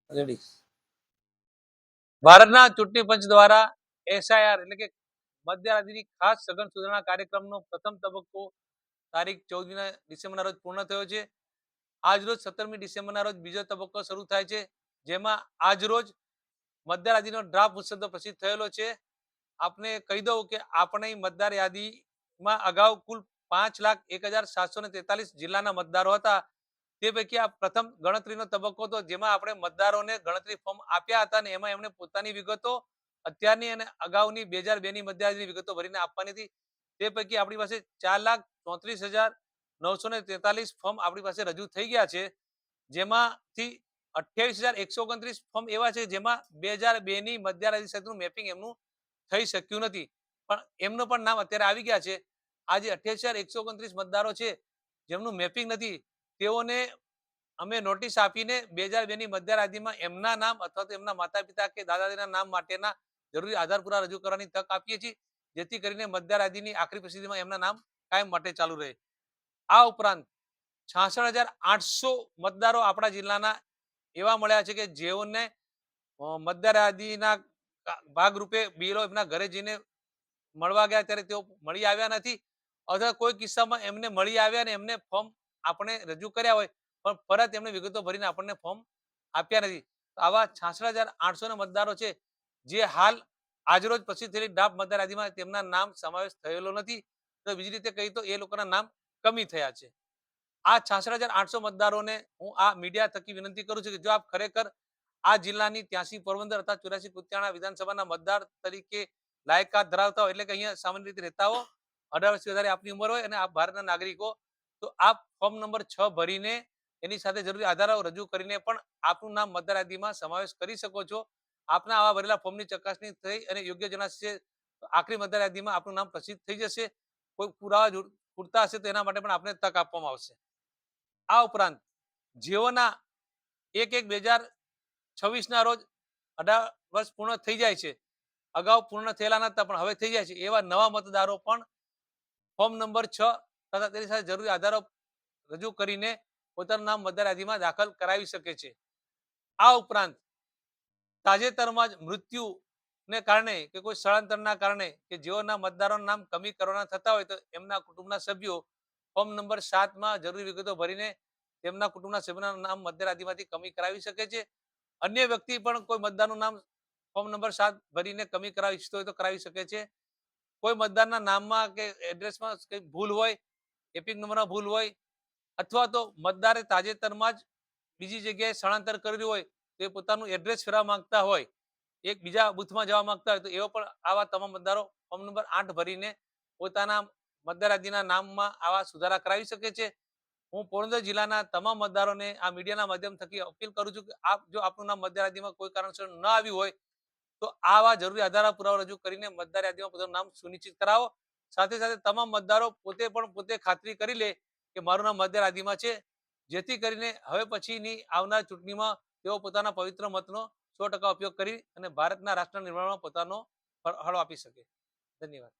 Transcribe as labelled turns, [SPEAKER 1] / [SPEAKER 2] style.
[SPEAKER 1] Ready. ભારતના ચૂંટણી પંચ દ્વારા એસઆઈઆર એટલે કે મતદારાની ખાસ સઘન સુધારણા કાર્યક્રમનો પ્રથમ તબક્કો તારીખ 14 ડિસેમ્બરના રોજ પૂર્ણ થયો છે. આજરોજ 17મી ડિસેમ્બરના રોજ બીજો તબક્કો શરૂ થાય છે, જેમાં આજરોજ મતદાર યાદીનો ડ્રાફ્ટ મુસદ્દો પ્રસિદ્ધ થયેલો છે. આપને કહી દઉં કે આપણી મતદાર યાદીમાં અગાઉ કુલ 5,01,743 જિલ્લાના મતદારો હતા. તે પૈકી આ પ્રથમ ગણતરીનો તબક્કો હતો, જેમાં આપણે મતદારોને ગણતરી ફોર્મ આપ્યા હતા અને એમાં એમણે પોતાની વિગતો અત્યારની અને અગાઉની 2002ની મતદારની વિગતો ભરીને આપવાની હતી. તે પૈકી આપણી પાસે 4,34,943 ફોર્મ આપણી પાસે રજૂ થઈ ગયા છે, જેમાંથી 28,129 ફોર્મ એવા છે જેમાં 2002ની મતદાર યાદી સાથેનું મેપિંગ એમનું થઈ શક્યું નથી, પણ એમનું પણ નામ અત્યારે આવી ગયા છે. આ જે 28,129 મતદારો છે જેમનું મેપિંગ નથી, તેઓને અમે નોટિસ આપીને 2002ની મતદાર યાદીમાં એમના નામ અથવા તો એમના માતા પિતા કે દાદા દાદીના નામ માટેના જરૂરી આધાર પુરાવા રજૂ કરવાની તક આપીએ છીએ, જેથી કરીને મતદાર યાદીની આખરી પરિસ્થિતિમાં એમના નામ કાયમ માટે ચાલુ રહે. આ ઉપરાંત 66,800 મતદારો આપણા જિલ્લાના એવા મળ્યા છે કે જેઓને મતદાર યાદીના ભાગરૂપે બીએલઓ એમના ઘરે જઈને મળવા ગયા ત્યારે તેઓ મળી આવ્યા નથી, અથવા કોઈ કિસ્સામાં એમને મળી આવ્યા અને એમને ફોર્મ આપણે રજૂ કર્યા હોય પણ પરત એમને વિગતો ભરીને આપણને ફોર્મ આપ્યા નથી. આવા 66,800 મતદારો છે જે હાલ આજરોજ પ્રસિદ્ધ થયેલી ડ્રાફ્ટ મતદાર યાદીમાં તેમના નામ સમાવેશ થયેલો નથી. તો બીજી રીતે કહી તો એ લોકોના નામ કમી થયા છે. આ 66,800 મતદારોને હું આ મીડિયા થકી વિનંતી કરું છું કે જો આપ ખરેખર આ જિલ્લાની 83 પોરબંદર અથવા 84 કુતિયાણા વિધાનસભાના મતદાર તરીકે લાયકાત ધરાવતા હોય, એટલે કે અહીંયા સામાન્ય રીતે રહેતા હો, 18 વર્ષથી વધારે આપની ઉંમર હોય અને આપ ભારતના નાગરિકો, તો આપ ફોર્મ નંબર 6 ભરીને એની સાથે જરૂરી આધારો રજૂ કરીને પણ આપનું નામ મતદાર યાદીમાં સમાવેશ કરી શકો છો. આપના આવા ભરેલા ફોર્મની ચકાસણી થઈ અને યોગ્ય જણાશે તો આખરી મતદાર યાદીમાં આપનું નામ પ્રસિદ્ધ થઈ જશે. કોઈ પુરાવા પૂરતા હશે તો એના માટે પણ આપને તક આપવામાં આવશે. આ ઉપરાંત જેઓના 1/1/2026ના રોજ 18 વર્ષ પૂર્ણ થઈ જાય છે, અગાઉ પૂર્ણ થયેલા નતા પણ હવે થઈ જાય છે, એવા નવા મતદારો પણ ફોર્મ નંબર 6 તથા તેની સાથે જરૂરી આધારો રજૂ કરીને પોતાનું નામ મતદાર યાદીમાં દાખલ કરાવી શકે છે. આ ઉપરાંત તાજેતરમાં જ મૃત્યુને કારણે કે કોઈ સ્થળાંતરના કારણે કે જેઓના મતદારોના નામ કમી કરવાના થતા હોય તો એમના કુટુંબના સભ્યો ફોર્મ નંબર 7માં જરૂરી વિગતો ભરીને તેમના કુટુંબના સભ્યોના નામ મતદાર યાદીમાંથી કમી કરાવી શકે છે. અન્ય વ્યક્તિ પણ કોઈ મતદારનું નામ ફોર્મ નંબર 7 ભરીને કમી કરાવી ઈચ્છતો હોય તો કરાવી શકે છે. કોઈ મતદારના નામમાં કે એડ્રેસમાં કંઈ ભૂલ હોય, એપિક નંબરમાં ભૂલ હોય, અથવા તો મતદારે તાજેતરમાં જ બીજી જગ્યાએ સ્થળાંતર કરેલું હોય તો એ પોતાનું એડ્રેસ ફેરવવા માંગતા હોય, એક બીજા બૂથમાં જવા માંગતા હોય, તો એવો પણ આવા તમામ મતદારો ફોર્મ નંબર 8 ભરીને પોતાના મતદાર યાદીના નામમાં આવા સુધારા કરાવી શકે છે. હું પોરબંદર જિલ્લાના તમામ મતદારોને આ મીડિયાના માધ્યમ થકી અપીલ કરું છું કે આપ જો આપનું નામ મતદાર યાદીમાં કોઈ કારણસર ન આવ્યું હોય તો આવા જરૂરી આધાર પુરાવા રજૂ કરીને મતદાર યાદીમાં પોતાનું નામ સુનિશ્ચિત કરાવો. સાથે સાથે તમામ મતદારો પોતે ખાતરી કરી લે કે મારું નામ મતદાર યાદીમાં છે, જેથી કરીને હવે પછીની આવનાર ચૂંટણીમાં તેઓ પોતાના પવિત્ર મતનો 100% ઉપયોગ કરી અને ભારતના રાષ્ટ્ર નિર્માણમાં પોતાનો ફાળો આપી શકે. ધન્યવાદ.